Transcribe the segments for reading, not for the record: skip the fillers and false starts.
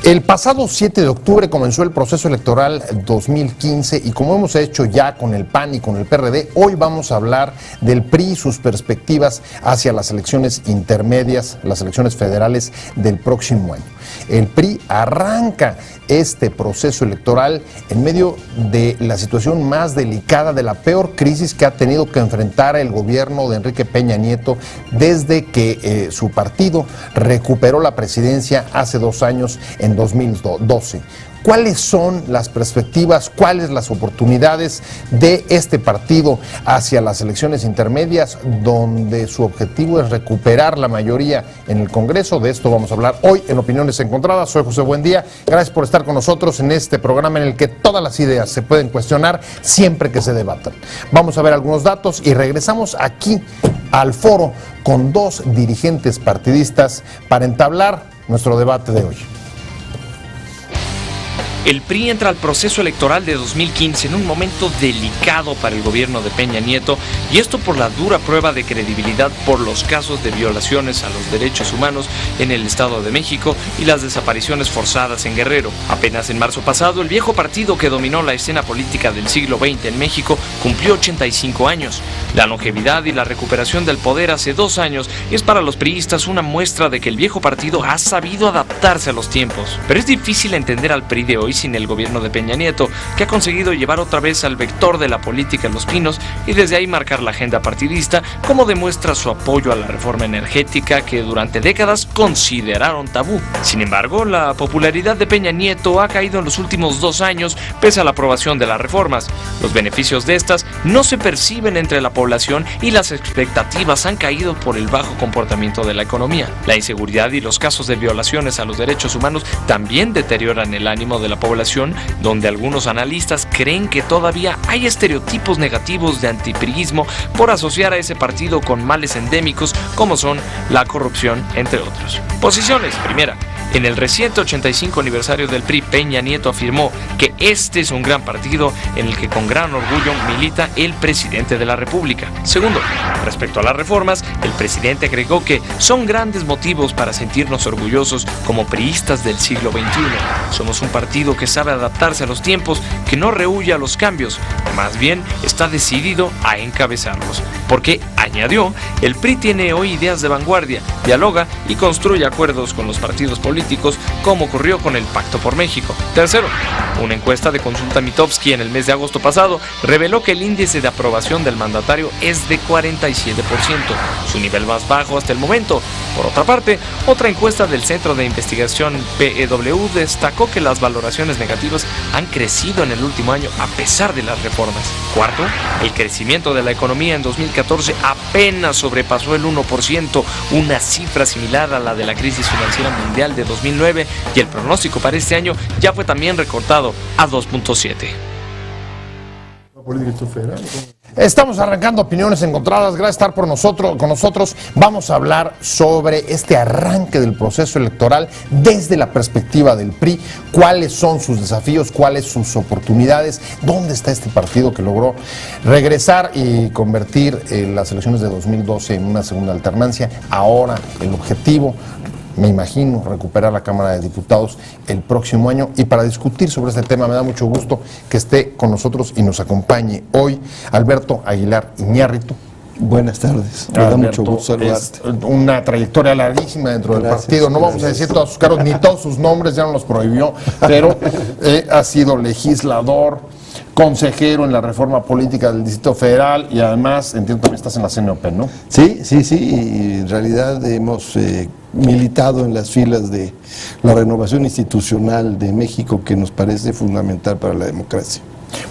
El pasado 7 de octubre comenzó el proceso electoral 2015 y como hemos hecho ya con el PAN y con el PRD, hoy vamos a hablar del PRI y sus perspectivas hacia las elecciones intermedias, las elecciones federales del próximo año. El PRI arranca este proceso electoral en medio de la situación más delicada, de la peor crisis que ha tenido que enfrentar el gobierno de Enrique Peña Nieto desde que su partido recuperó la presidencia hace 2 años, en 2012. ¿Cuáles son las perspectivas, cuáles las oportunidades de este partido hacia las elecciones intermedias, donde su objetivo es recuperar la mayoría en el Congreso? De esto vamos a hablar hoy en Opiniones Encontradas. Soy José Buendía. Gracias por estar con nosotros en este programa en el que todas las ideas se pueden cuestionar siempre que se debatan. Vamos a ver algunos datos y regresamos aquí al foro con 2 dirigentes partidistas para entablar nuestro debate de hoy. El PRI entra al proceso electoral de 2015 en un momento delicado para el gobierno de Peña Nieto, y esto por la dura prueba de credibilidad por los casos de violaciones a los derechos humanos en el Estado de México y las desapariciones forzadas en Guerrero. Apenas en marzo pasado, el viejo partido que dominó la escena política del siglo XX en México cumplió 85 años. La longevidad y la recuperación del poder hace 2 años es para los priistas una muestra de que el viejo partido ha sabido adaptarse a los tiempos. Pero es difícil entender al PRI de hoy sin el gobierno de Peña Nieto, que ha conseguido llevar otra vez al vector de la política en Los Pinos y desde ahí marcar la agenda partidista, como demuestra su apoyo a la reforma energética que durante décadas consideraron tabú. Sin embargo, la popularidad de Peña Nieto ha caído en los últimos 2 años pese a la aprobación de las reformas. Los beneficios de estas no se perciben entre la población y las expectativas han caído por el bajo comportamiento de la economía. La inseguridad y los casos de violaciones a los derechos humanos también deterioran el ánimo de la población, donde algunos analistas creen que todavía hay estereotipos negativos de antipriismo por asociar a ese partido con males endémicos como son la corrupción, entre otros. Posiciones. Primera. En el reciente 85 aniversario del PRI, Peña Nieto afirmó que este es un gran partido en el que con gran orgullo milita el presidente de la República. Segundo, respecto a las reformas, el presidente agregó que son grandes motivos para sentirnos orgullosos como priistas del siglo XXI. Somos un partido que sabe adaptarse a los tiempos, que no rehúye a los cambios, más bien está decidido a encabezarlos. Porque, añadió, el PRI tiene hoy ideas de vanguardia, dialoga y construye acuerdos con los partidos políticos, como ocurrió con el Pacto por México. Tercero, una encuesta de Consulta Mitofsky en el mes de agosto pasado reveló que el índice de aprobación del mandatario es de 47%, su nivel más bajo hasta el momento. Por otra parte, otra encuesta del Centro de Investigación PEW destacó que las valoraciones negativas han crecido en el último año a pesar de las reformas. Cuarto, el crecimiento de la economía en 2014 apenas sobrepasó el 1%, una cifra similar a la de la crisis financiera mundial de 2009, y el pronóstico para este año ya fue también recortado a 2.7. Estamos arrancando Opiniones Encontradas. Gracias por estar con nosotros. Vamos a hablar sobre este arranque del proceso electoral desde la perspectiva del PRI. ¿Cuáles son sus desafíos? ¿Cuáles sus oportunidades? ¿Dónde está este partido que logró regresar y convertir las elecciones de 2012 en una segunda alternancia? Ahora el objetivo, me imagino, recuperar la Cámara de Diputados el próximo año. Y para discutir sobre este tema me da mucho gusto que esté con nosotros y nos acompañe hoy Alberto Aguilar Iñárritu. Buenas tardes, me da mucho gusto saludarte. Una trayectoria larguísima dentro del partido, no vamos a decir todos sus cargos ni todos sus nombres, ya no los prohibió, pero ha sido legislador, consejero en la reforma política del Distrito Federal y además, entiendo, también estás en la CNOP, ¿no? Sí, y en realidad hemos militado en las filas de la renovación institucional de México, que nos parece fundamental para la democracia.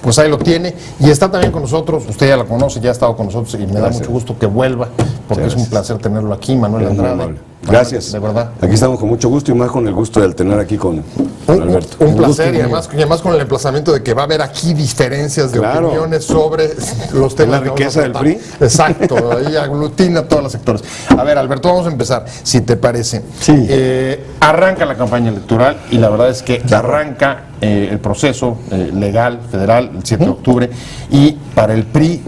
Pues ahí lo tiene, y está también con nosotros, usted ya la conoce, ya ha estado con nosotros y me da mucho gusto que vuelva, porque es un placer tenerlo aquí, Manuel Andrade. Gracias. De verdad. Aquí estamos con mucho gusto y más con el gusto de tener aquí con Alberto. Un placer, y además con el emplazamiento de que va a haber aquí diferencias de opiniones sobre los temas. La riqueza del PRI. Exacto, ahí aglutina todos los sectores. A ver, Alberto, vamos a empezar, si te parece. Sí. Arranca la campaña electoral y la verdad es que arranca el proceso legal federal el 7 de octubre, y para el PRI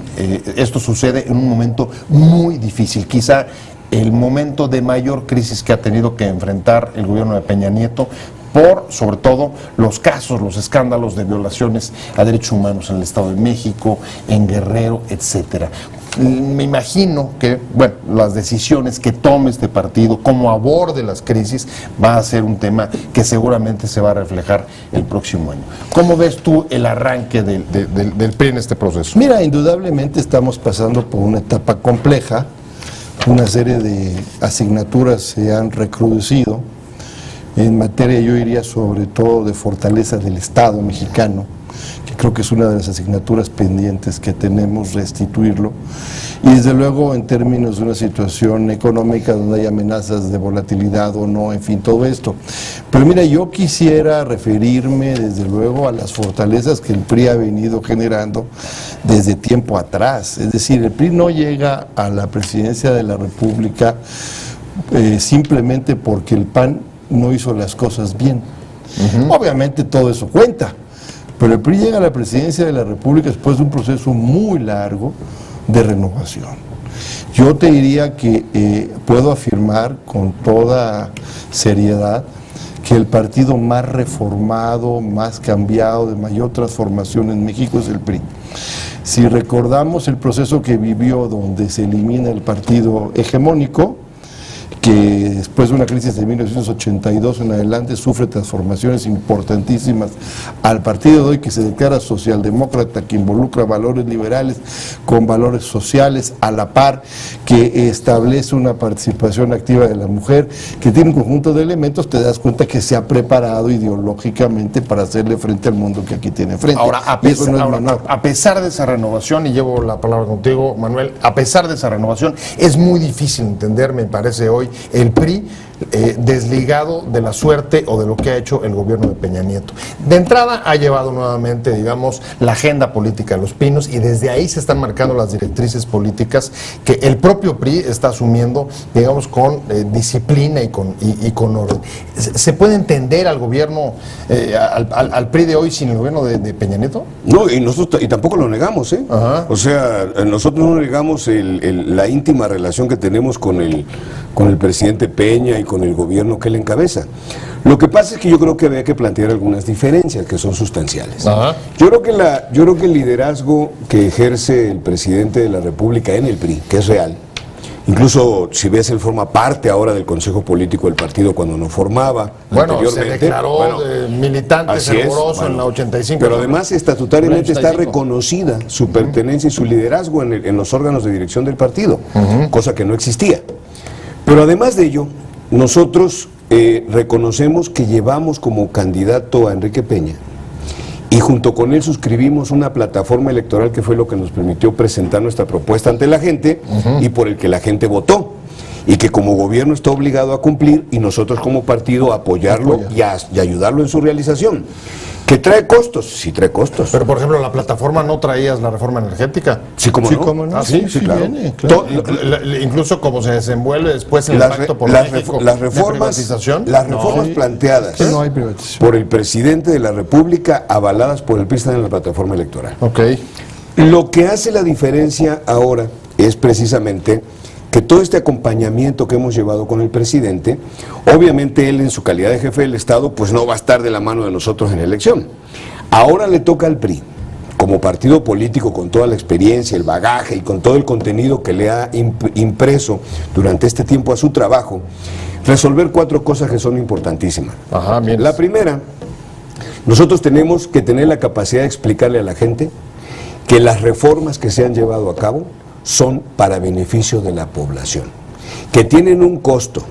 esto sucede en un momento muy difícil, quizá el momento de mayor crisis que ha tenido que enfrentar el gobierno de Peña Nieto, por, sobre todo, los casos, los escándalos de violaciones a derechos humanos en el Estado de México, en Guerrero, etcétera. Me imagino que, bueno, las decisiones que tome este partido, cómo aborde las crisis, va a ser un tema que seguramente se va a reflejar el próximo año. ¿Cómo ves tú el arranque del PRI en este proceso? Mira, indudablemente estamos pasando por una etapa compleja, una serie de asignaturas se han recrudecido, en materia yo diría sobre todo de fortaleza del Estado mexicano, que creo que es una de las asignaturas pendientes que tenemos, restituirlo, y desde luego en términos de una situación económica donde hay amenazas de volatilidad o no, en fin, todo esto. Pero mira, yo quisiera referirme desde luego a las fortalezas que el PRI ha venido generando desde tiempo atrás, es decir, el PRI no llega a la presidencia de la República simplemente porque el PAN no hizo las cosas bien. Obviamente todo eso cuenta, pero el PRI llega a la presidencia de la República después de un proceso muy largo de renovación. Yo te diría que puedo afirmar con toda seriedad que el partido más reformado, más cambiado, de mayor transformación en México es el PRI. Si recordamos el proceso que vivió donde se elimina el partido hegemónico, que después de una crisis de 1982 en adelante sufre transformaciones importantísimas al partido de hoy, que se declara socialdemócrata, que involucra valores liberales con valores sociales a la par, que establece una participación activa de la mujer, que tiene un conjunto de elementos, te das cuenta que se ha preparado ideológicamente para hacerle frente al mundo que aquí tiene frente. Ahora, a pesar de esa renovación, y llevo la palabra contigo, Manuel, a pesar de esa renovación, es muy difícil entender, me parece hoy, el PRI desligado de la suerte o de lo que ha hecho el gobierno de Peña Nieto. De entrada ha llevado nuevamente, digamos, la agenda política de Los Pinos, y desde ahí se están marcando las directrices políticas que el propio PRI está asumiendo, digamos, con disciplina y con orden. ¿Se puede entender al gobierno, al PRI de hoy sin el gobierno de Peña Nieto? No, y nosotros tampoco lo negamos, ¿eh? Ajá. O sea, nosotros no negamos la íntima relación que tenemos con el presidente Peña y con el gobierno que él encabeza. Lo que pasa es que yo creo que había que plantear algunas diferencias que son sustanciales. Ajá. Yo creo que el liderazgo que ejerce el presidente de la República en el PRI, que es real, incluso si ves, él forma parte ahora del Consejo Político del partido cuando no formaba. Bueno, se anteriormente. declaró militante fervoroso en la 85. Pero además estatutariamente está 85. reconocida su pertenencia y su liderazgo en los órganos de dirección del partido, cosa que no existía. Pero además de ello, nosotros reconocemos que llevamos como candidato a Enrique Peña, y junto con él suscribimos una plataforma electoral que fue lo que nos permitió presentar nuestra propuesta ante la gente y por el que la gente votó, y que como gobierno está obligado a cumplir, y nosotros como partido apoyarlo y ayudarlo en su realización. ¿Que trae costos? Sí, trae costos. Pero, por ejemplo, la plataforma no traías la reforma energética. Sí, ¿cómo Sí, no? cómo no. Ah, sí, claro. viene, claro. Incluso como se desenvuelve después en el Pacto por México, las de reformas privatización. planteadas Sí, no hay privatización. por el presidente de la República, avaladas por el PRI, están en la plataforma electoral. Ok. Lo que hace la diferencia ahora es precisamente que todo este acompañamiento que hemos llevado con el presidente, obviamente él en su calidad de jefe del Estado, pues no va a estar de la mano de nosotros en la elección. Ahora le toca al PRI, como partido político, con toda la experiencia, el bagaje y con todo el contenido que le ha impreso durante este tiempo a su trabajo, resolver 4 cosas que son importantísimas. Ajá, bien. La primera, nosotros tenemos que tener la capacidad de explicarle a la gente que las reformas que se han llevado a cabo son para beneficio de la población, que tienen un costo,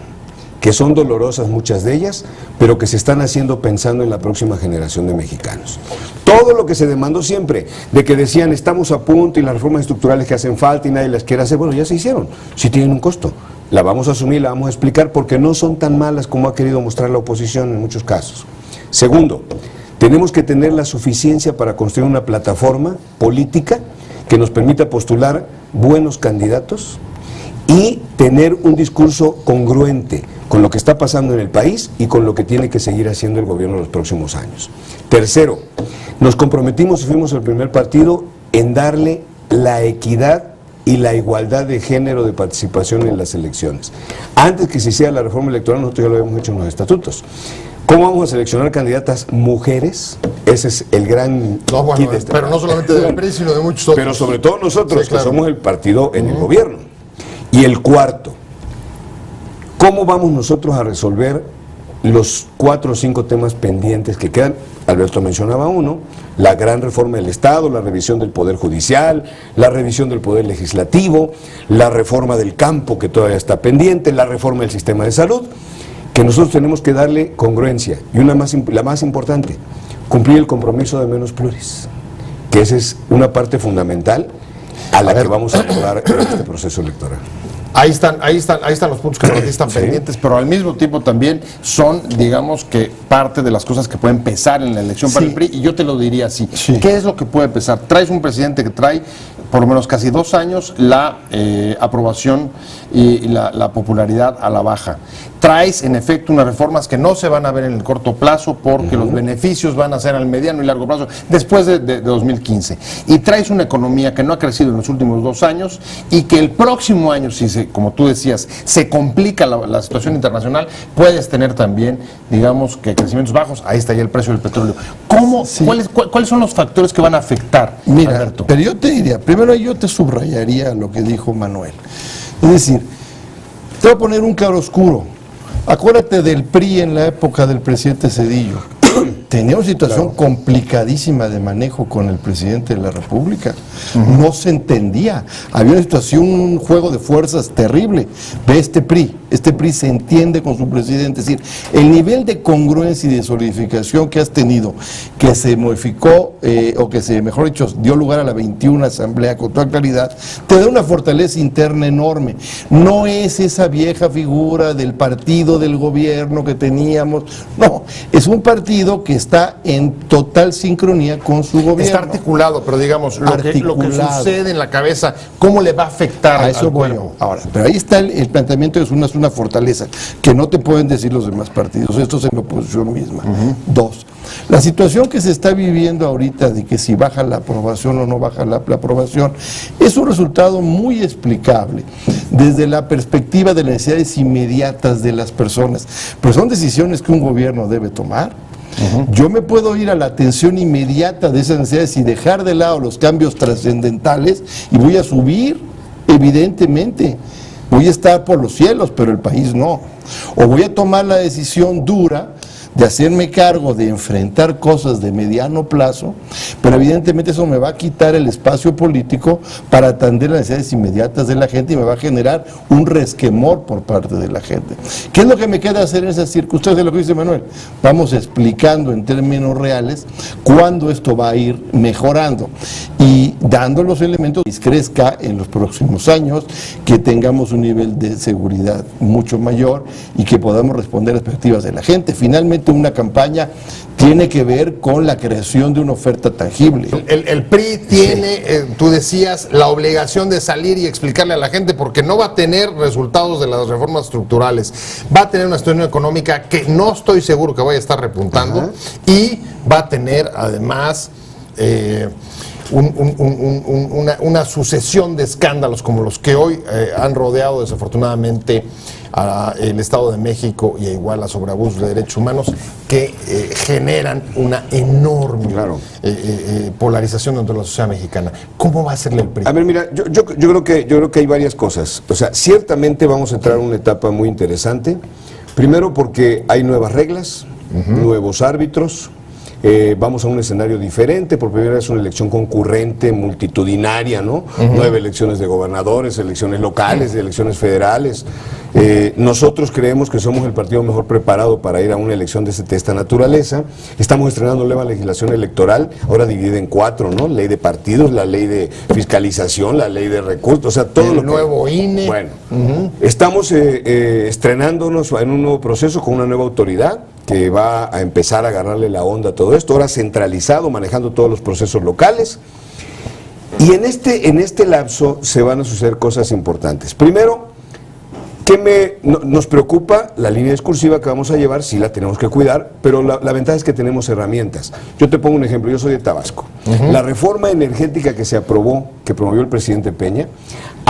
que son dolorosas muchas de ellas, pero que se están haciendo pensando en la próxima generación de mexicanos. Todo lo que se demandó siempre, de que decían estamos a punto y las reformas estructurales que hacen falta y nadie las quiere hacer, bueno, ya se hicieron, sí tienen un costo. La vamos a asumir, la vamos a explicar, porque no son tan malas como ha querido mostrar la oposición en muchos casos. Segundo, tenemos que tener la suficiencia para construir una plataforma política que nos permita postular buenos candidatos y tener un discurso congruente con lo que está pasando en el país y con lo que tiene que seguir haciendo el gobierno en los próximos años. Tercero, nos comprometimos y fuimos el primer partido en darle la equidad y la igualdad de género de participación en las elecciones. Antes que se hiciera la reforma electoral, nosotros ya lo habíamos hecho en los estatutos. ¿Cómo vamos a seleccionar candidatas mujeres? Ese es el gran... No, bueno, pero no solamente del PRI, sino de muchos otros. Pero sobre todo nosotros, Sí, claro, que somos el partido en el gobierno. Y el cuarto, ¿cómo vamos nosotros a resolver los 4 o 5 temas pendientes que quedan? Alberto mencionaba uno: la gran reforma del Estado, la revisión del Poder Judicial, la revisión del Poder Legislativo, la reforma del campo, que todavía está pendiente, la reforma del sistema de salud, que nosotros tenemos que darle congruencia. Y la más importante, cumplir el compromiso de menos pluris, que esa es una parte fundamental a la que vamos a abordar en este proceso electoral. Ahí están los puntos que para ti están pendientes, pero al mismo tiempo también son, digamos, que parte de las cosas que pueden pesar en la elección para el PRI, y yo te lo diría así. ¿Qué es lo que puede pesar? Traes un presidente que trae por lo menos casi 2 años la aprobación y la popularidad a la baja. Traes, en efecto, unas reformas que no se van a ver en el corto plazo porque los beneficios van a ser al mediano y largo plazo después de 2015. Y traes una economía que no ha crecido en los últimos 2 años y que el próximo año, si como tú decías, se complica la situación internacional, puedes tener también, digamos, que crecimientos bajos. Ahí está ya el precio del petróleo. ¿Cuáles son los factores que van a afectar, Mira, Alberto? pero yo te diría, primero yo te subrayaría lo que dijo Manuel. Es decir, te voy a poner un claroscuro. Acuérdate del PRI en la época del presidente Zedillo. Tenía una situación complicadísima de manejo con el presidente de la República. No se entendía. Había una situación, un juego de fuerzas terrible. Ve este PRI se entiende con su presidente. Es decir, el nivel de congruencia y de solidificación que has tenido, que se modificó, o que se, mejor dicho, dio lugar a la 21 Asamblea con toda claridad, te da una fortaleza interna enorme. No es esa vieja figura del partido del gobierno que teníamos. No, es un partido que está en total sincronía con su gobierno. Está articulado, pero digamos, lo que sucede en la cabeza, ¿cómo le va a afectar a eso al pueblo? voy yo. Ahora, pero ahí está el planteamiento, es una fortaleza que no te pueden decir los demás partidos. Esto es en la oposición misma. 2. La situación que se está viviendo ahorita de que si baja la aprobación o no baja la aprobación es un resultado muy explicable desde la perspectiva de las necesidades inmediatas de las personas, pero son decisiones que un gobierno debe tomar. Yo me puedo ir a la atención inmediata de esas necesidades y dejar de lado los cambios trascendentales y voy a subir, evidentemente. Voy a estar por los cielos, pero el país no. O voy a tomar la decisión dura de hacerme cargo de enfrentar cosas de mediano plazo, pero evidentemente eso me va a quitar el espacio político para atender las necesidades inmediatas de la gente y me va a generar un resquemor por parte de la gente. ¿Qué es lo que me queda hacer en esas circunstancias? Lo que dice Manuel, vamos explicando en términos reales cuándo esto va a ir mejorando y dando los elementos que crezca en los próximos años, que tengamos un nivel de seguridad mucho mayor y que podamos responder a las expectativas de la gente. Finalmente, una campaña tiene que ver con la creación de una oferta tangible. El PRI tiene, tú decías, la obligación de salir y explicarle a la gente, porque no va a tener resultados de las reformas estructurales, va a tener una situación económica que no estoy seguro que vaya a estar repuntando, y va a tener además una sucesión de escándalos como los que hoy han rodeado desafortunadamente al Estado de México y igual a sobreabusos de derechos humanos que generan una enorme polarización dentro de la sociedad mexicana. ¿Cómo va a hacerle el PRI? A ver, mira, yo creo que hay varias cosas. O sea, ciertamente vamos a entrar en una etapa muy interesante. Primero porque hay nuevas reglas, nuevos árbitros. Vamos a un escenario diferente, por primera vez una elección concurrente, multitudinaria, ¿no? 9 elecciones de gobernadores, elecciones locales, elecciones federales. Nosotros creemos que somos el partido mejor preparado para ir a una elección de esta naturaleza. Estamos estrenando nueva legislación electoral, ahora dividida en 4, ¿no? Ley de partidos, la ley de fiscalización, la ley de recursos, o sea, todo el nuevo INE. Bueno, estamos estrenándonos en un nuevo proceso con una nueva autoridad que va a empezar a agarrarle la onda a todo esto, ahora centralizado, manejando todos los procesos locales. Y en este lapso se van a suceder cosas importantes. Primero, nos preocupa la línea discursiva que vamos a llevar, sí la tenemos que cuidar, pero la ventaja es que tenemos herramientas. Yo te pongo un ejemplo, yo soy de Tabasco. La reforma energética que se aprobó, que promovió el presidente Peña,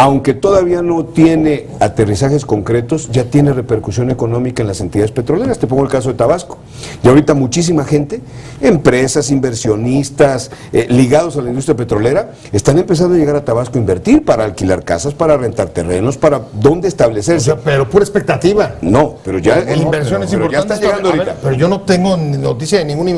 aunque todavía no tiene aterrizajes concretos, ya tiene repercusión económica en las entidades petroleras. Te pongo el caso de Tabasco. Y ahorita muchísima gente, empresas, inversionistas, ligados a la industria petrolera, están empezando a llegar a Tabasco a invertir para alquilar casas, para rentar terrenos, para dónde establecerse. O sea, pero pura expectativa. No, pero ya La inversión es importante. ya está llegando A ver, ahorita. pero yo no tengo noticia de ninguna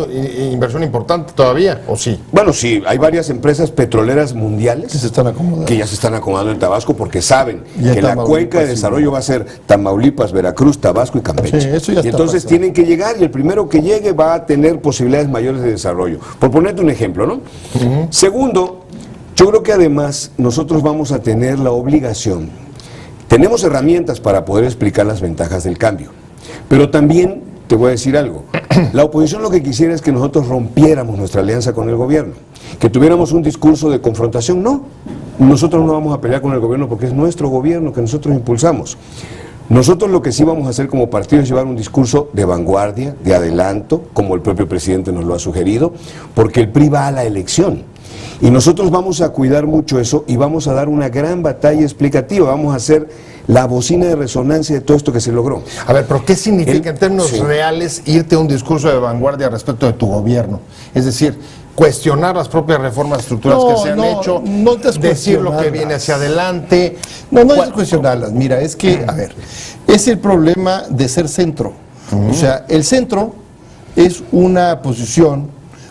inversión importante todavía, ¿o sí? Bueno, sí, hay varias empresas petroleras mundiales Que se están acomodando. que ya se están acomodando en Tabasco porque saben Y en que la Tamaulipas, cuenca de sí. desarrollo va a ser Tamaulipas, Veracruz, Tabasco y Campeche. Sí, eso ya y está entonces pasando. tienen que llegar y el primero que llegue va a tener posibilidades mayores de desarrollo. Por ponerte un ejemplo, ¿no? Segundo, yo creo que además nosotros vamos a tener la obligación, tenemos herramientas para poder explicar las ventajas del cambio, pero también te voy a decir algo, la oposición lo que quisiera es que nosotros rompiéramos nuestra alianza con el gobierno, que tuviéramos un discurso de confrontación. No, nosotros no vamos a pelear con el gobierno porque es nuestro gobierno que nosotros impulsamos. Nosotros lo que sí vamos a hacer como partido es llevar un discurso de vanguardia, de adelanto, como el propio presidente nos lo ha sugerido, porque el PRI va a la elección. Y nosotros vamos a cuidar mucho eso y vamos a dar una gran batalla explicativa, vamos a hacer la bocina de resonancia de todo esto que se logró. A ver, pero ¿qué significa en términos Sí. reales irte a un discurso de vanguardia respecto de tu gobierno? Es decir, cuestionar las propias reformas estructurales que se han hecho, no te has decir lo que cuestionarlas. viene hacia adelante. No es cuestionarlas. Mira, es que, a ver, es el problema de ser centro. O sea, el centro es una posición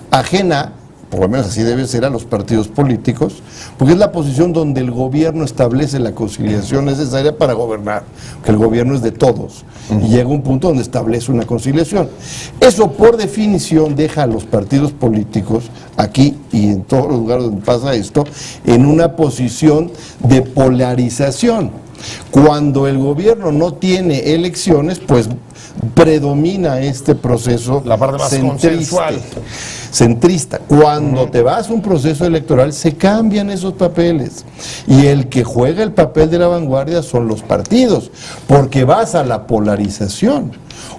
ajena, por lo menos así debe ser, a los partidos políticos, porque es la posición donde el gobierno establece la conciliación necesaria para gobernar, que el gobierno es de todos, y llega un punto donde establece una conciliación. Eso, por definición, deja a los partidos políticos, aquí y en todos los lugares donde pasa esto, en una posición de polarización. Cuando el gobierno no tiene elecciones, pues predomina este proceso La parte más consensual. centrista. Cuando te vas a un proceso electoral se cambian esos papeles y el que juega el papel de la vanguardia son los partidos, porque vas a la polarización.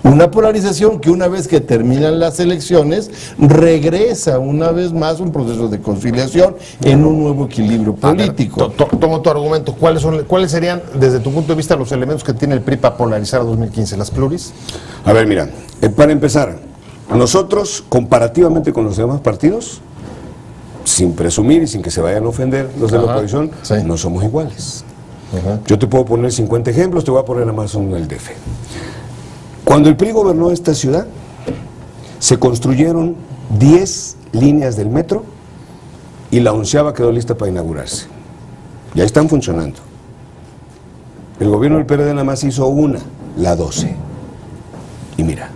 Una polarización que una vez que terminan las elecciones regresa una vez más un proceso de conciliación en un nuevo equilibrio político. Tomo tu argumento. ¿Cuáles serían, desde tu punto de vista, los elementos que tiene el PRI para polarizar a 2015? ¿Las pluris? A ver, mira, para empezar, nosotros, comparativamente con los demás partidos, sin presumir y sin que se vayan a ofender los de la oposición, sí. no somos iguales. Yo te puedo poner 50 ejemplos, te voy a poner nada más uno del DF. Cuando el PRI gobernó esta ciudad, se construyeron 10 líneas del metro y la 11ª quedó lista para inaugurarse. Ya están funcionando. El gobierno del PRD nada más hizo una, la 12. Y mira,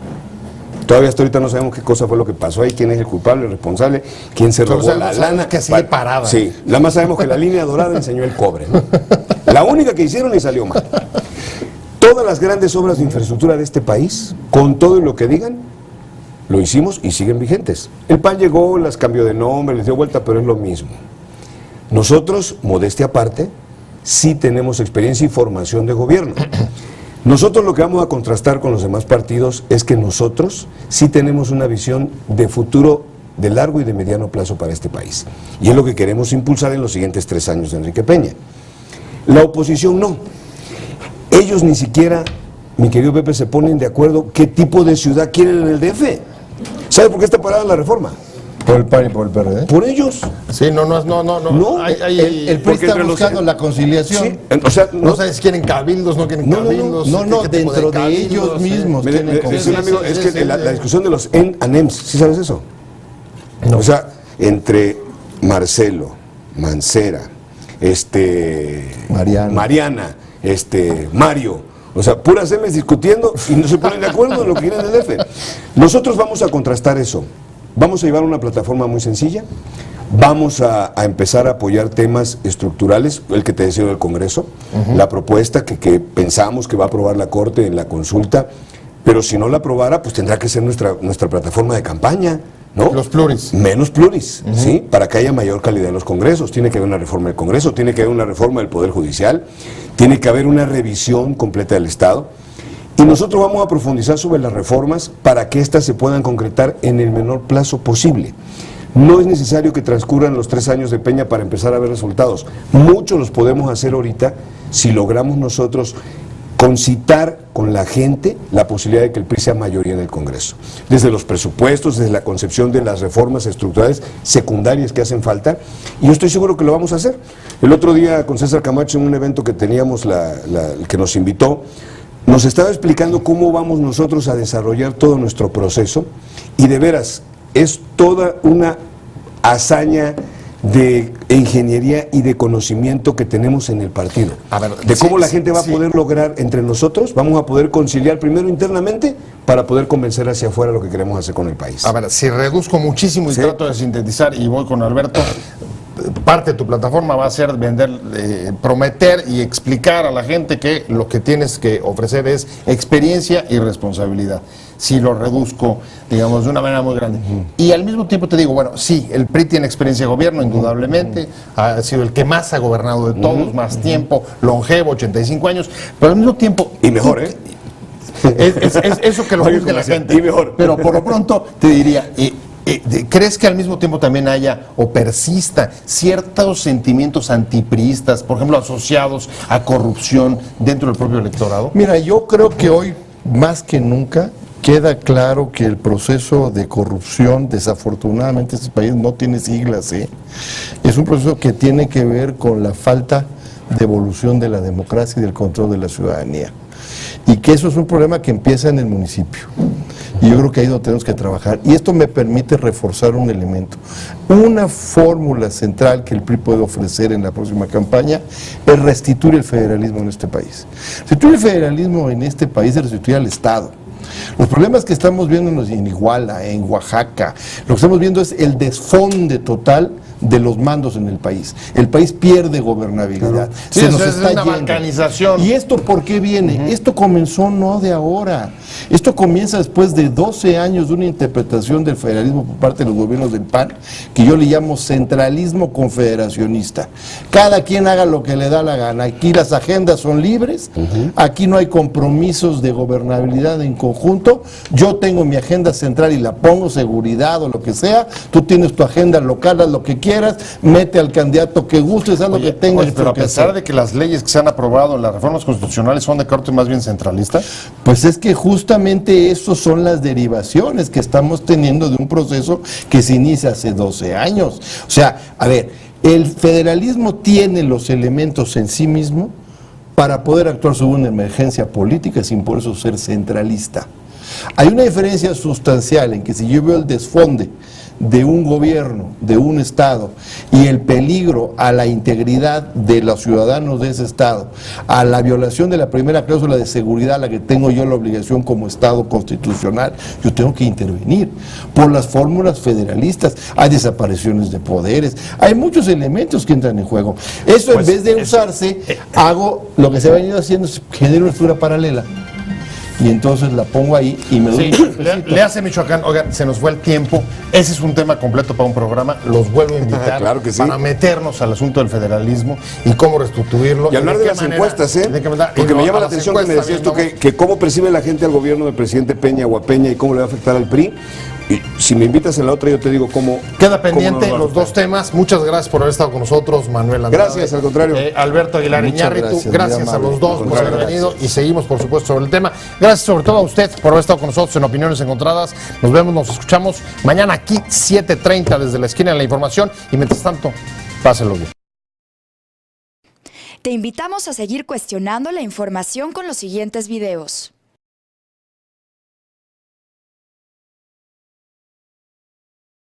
todavía hasta ahorita no sabemos qué cosa fue lo que pasó ahí, quién es el culpable, el responsable, quién se robó la lana. Que sigue parada. Sí, nada más sabemos que la línea dorada enseñó el cobre, ¿no? La única que hicieron y salió mal. Todas las grandes obras de infraestructura de este país, con todo y lo que digan, lo hicimos y siguen vigentes. El PAN llegó, las cambió de nombre, les dio vuelta, pero es lo mismo. Nosotros, modestia aparte, sí tenemos experiencia y formación de gobierno. Nosotros lo que vamos a contrastar con los demás partidos es que nosotros sí tenemos una visión de futuro de largo y de mediano plazo para este país. Y es lo que queremos impulsar en los siguientes 3 años de Enrique Peña. La oposición no. Ellos ni siquiera, mi querido Pepe, se ponen de acuerdo qué tipo de ciudad quieren en el DF. ¿Sabe por qué está parada la reforma? Por el PAN y por el PRD. Por ellos. Sí, no. No, El PRI está buscando la conciliación. Sí, o sea, No sabes si quieren cabildos, no quieren No, cabildos. No, ¿qué tipo dentro de cabildos? ellos mismos Mire, tienen me decía un amigo, es que sí, la discusión de los ANEMS, ¿sí sabes eso? O sea, entre Marcelo, Mancera, Mariana, Mario, o sea, puras M's discutiendo y no se ponen de acuerdo en lo que quieren el DF. Nosotros vamos a contrastar eso. Vamos a llevar una plataforma muy sencilla. Vamos a empezar a apoyar temas estructurales, el que te decía del Congreso, la propuesta que pensamos que va a aprobar la Corte en la consulta, pero si no la aprobara, pues tendrá que ser nuestra plataforma de campaña, ¿no? Los pluris. Menos pluris, ¿sí? Para que haya mayor calidad en los congresos. Tiene que haber una reforma del Congreso, tiene que haber una reforma del Poder Judicial, tiene que haber una revisión completa del Estado. Y nosotros vamos a profundizar sobre las reformas para que éstas se puedan concretar en el menor plazo posible. No es necesario que transcurran los 3 años de Peña para empezar a ver resultados. Muchos los podemos hacer ahorita si logramos nosotros concitar con la gente la posibilidad de que el PRI sea mayoría en el Congreso. Desde los presupuestos, desde la concepción de las reformas estructurales secundarias que hacen falta, y yo estoy seguro que lo vamos a hacer. El otro día con César Camacho en un evento que teníamos, el que nos invitó, nos estaba explicando cómo vamos nosotros a desarrollar todo nuestro proceso, y de veras, es toda una hazaña de ingeniería y de conocimiento que tenemos en el partido. A ver, de cómo la gente va a sí. poder lograr entre nosotros, vamos a poder conciliar primero internamente para poder convencer hacia afuera lo que queremos hacer con el país. A ver, si reduzco muchísimo y Sí. trato de sintetizar y voy con Alberto, parte de tu plataforma va a ser vender, prometer y explicar a la gente que lo que tienes que ofrecer es experiencia y responsabilidad. Si lo reduzco, digamos, de una manera muy grande. Y al mismo tiempo te digo, bueno, sí, el PRI tiene experiencia de gobierno, indudablemente, ha sido el que más ha gobernado de todos, más tiempo, longevo, 85 años, pero al mismo tiempo... Y mejor, ¿eh? Es eso que lo Oye, juzgue la como gente. y mejor. Pero por lo pronto te diría, ¿crees que al mismo tiempo también haya o persista ciertos sentimientos antipriistas, por ejemplo, asociados a corrupción dentro del propio electorado? Mira, yo creo que hoy, más que nunca, queda claro que el proceso de corrupción, desafortunadamente, este país no tiene siglas, ¿eh? Es un proceso que tiene que ver con la falta de evolución de la democracia y del control de la ciudadanía. Y que eso es un problema que empieza en el municipio. Y yo creo que ahí es donde tenemos que trabajar. Y esto me permite reforzar un elemento. Una fórmula central que el PRI puede ofrecer en la próxima campaña es restituir el federalismo en este país. Restituir el federalismo en este país es restituir al Estado. Los problemas que estamos viendo en Iguala, en Oaxaca, lo que estamos viendo es el desfonde total de los mandos en el país. El país pierde gobernabilidad. Sí, se nos es está una yendo. balcanización. ¿Y esto por qué viene? Esto comenzó no de ahora. Esto comienza después de 12 años de una interpretación del federalismo por parte de los gobiernos del PAN, que yo le llamo centralismo confederacionista. Cada quien haga lo que le da la gana. Aquí las agendas son libres, aquí no hay compromisos de gobernabilidad en conjunto. Yo tengo mi agenda central y la pongo, seguridad o lo que sea. Tú tienes tu agenda local, haz lo que quieras, mete al candidato que gustes, haz lo que tengas. Oye, pero a que pesar hacer. de que las leyes que se han aprobado en las reformas constitucionales son de corte más bien centralista. Pues es que justamente eso son las derivaciones que estamos teniendo de un proceso que se inicia hace 12 años. O sea, a ver, el federalismo tiene los elementos en sí mismo para poder actuar sobre una emergencia política sin por eso ser centralista. Hay una diferencia sustancial en que si yo veo el desfonde de un gobierno, de un Estado, y el peligro a la integridad de los ciudadanos de ese Estado, a la violación de la primera cláusula de seguridad a la que tengo yo la obligación como Estado constitucional, yo tengo que intervenir por las fórmulas federalistas. Hay desapariciones de poderes, hay muchos elementos que entran en juego. Eso Pues, en vez de usarse, hago lo que se ha venido haciendo, es generar una estructura paralela. Y entonces la pongo ahí y me doy... Sí, le hace Michoacán, oigan, se nos fue el tiempo, ese es un tema completo para un programa, los vuelvo a invitar Claro que sí. para meternos al asunto del federalismo y cómo restituirlo. Y hablar de de qué las manera, encuestas, ¿eh? de qué manera, Porque y me no, llama a la las atención que me encuestas decías tú también que cómo percibe la gente al gobierno del presidente Peña o a Peña y cómo le va a afectar al PRI. Y si me invitas en la otra, yo te digo cómo... Queda cómo pendiente nos va a los dos afectar. temas. Muchas gracias por haber estado con nosotros, Manuel Andrade. Gracias, al contrario. Alberto Aguilar Muchas Iñárritu, gracias, gracias muy a amable. los dos Al por contrario, haber venido y seguimos, por supuesto, sobre el tema. Gracias sobre todo a usted por haber estado con nosotros en Opiniones Encontradas. Nos vemos, nos escuchamos mañana aquí, 7:30 desde la esquina de la información. Y mientras tanto, pásenlo bien. Te invitamos a seguir cuestionando la información con los siguientes videos.